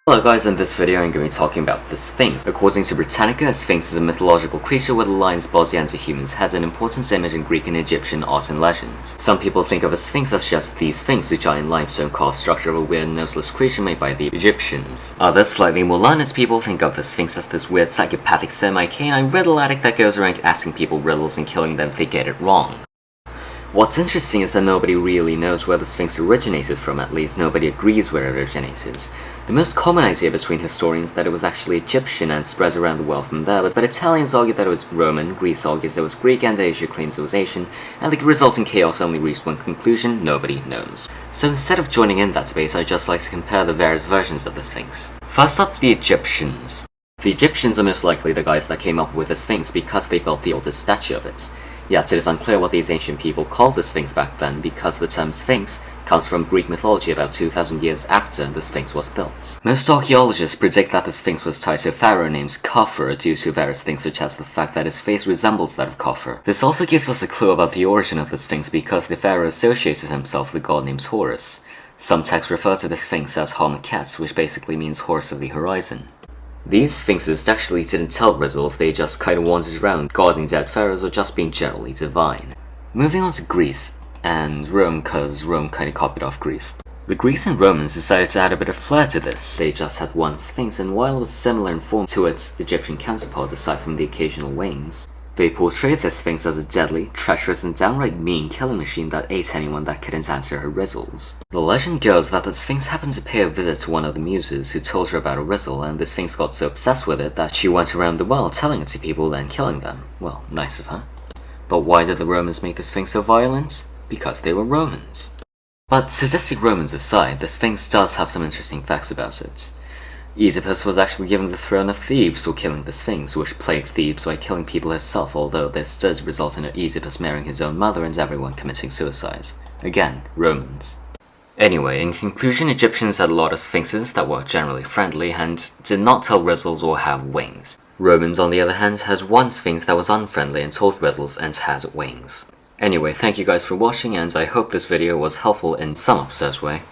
Hello guys, in this video I'm going to be talking about the Sphinx. According to Britannica, a Sphinx is a mythological creature with a lion's body and a human's head, an important image in Greek and Egyptian art and legends. Some people think of a Sphinx as just the Sphinx, a giant limestone carved structure of a weird noseless creature made by the Egyptians. Others, slightly more learned people, think of the Sphinx as this weird psychopathic semi-canine riddle addict that goes around asking people riddles and killing them if they get it wrong. What's interesting is that nobody really knows where the Sphinx originated from, at least nobody agrees where it originated. The most common idea between historians is that it was actually Egyptian and spread around the world from there, but Italians argue that it was Roman, Greece argues it was Greek, and Asia claims it was Asian, and the resulting chaos only reached one conclusion: nobody knows. So instead of joining in that debate, I'd just like to compare the various versions of the Sphinx. First up, the Egyptians. The Egyptians are most likely the guys that came up with the Sphinx because they built the oldest statue of it. Yet it is unclear what these ancient people called the Sphinx back then, because the term Sphinx comes from Greek mythology about 2000 years after the Sphinx was built. Most archaeologists predict that the Sphinx was tied to a pharaoh named Khafre due to various things such as the fact that his face resembles that of Khafre. This also gives us a clue about the origin of the Sphinx because the pharaoh associated himself with a god named Horus. Some texts refer to the Sphinx as Harmaket, which basically means horse of the horizon. These sphinxes actually didn't tell riddles, they just kinda wandered around guarding dead pharaohs or just being generally divine. Moving on to Greece, and Rome, cause Rome kinda copied off Greece. The Greeks and Romans decided to add a bit of flair to this. They just had one sphinx, and while it was similar in form to its Egyptian counterpart aside from the occasional wings, they portrayed the Sphinx as a deadly, treacherous, and downright mean killing machine that ate anyone that couldn't answer her riddles. The legend goes that the Sphinx happened to pay a visit to one of the muses who told her about a riddle, and the Sphinx got so obsessed with it that she went around the world telling it to people and killing them. Well, nice of her. But why did the Romans make the Sphinx so violent? Because they were Romans. But sadistic Romans aside, the Sphinx does have some interesting facts about it. Oedipus was actually given the throne of Thebes for killing the Sphinx, which plagued Thebes by killing people herself, although this does result in Oedipus marrying his own mother and everyone committing suicide. Again, Romans. Anyway, in conclusion, Egyptians had a lot of sphinxes that were generally friendly and did not tell riddles or have wings. Romans, on the other hand, had one sphinx that was unfriendly and told riddles and had wings. Anyway, thank you guys for watching, and I hope this video was helpful in some absurd way.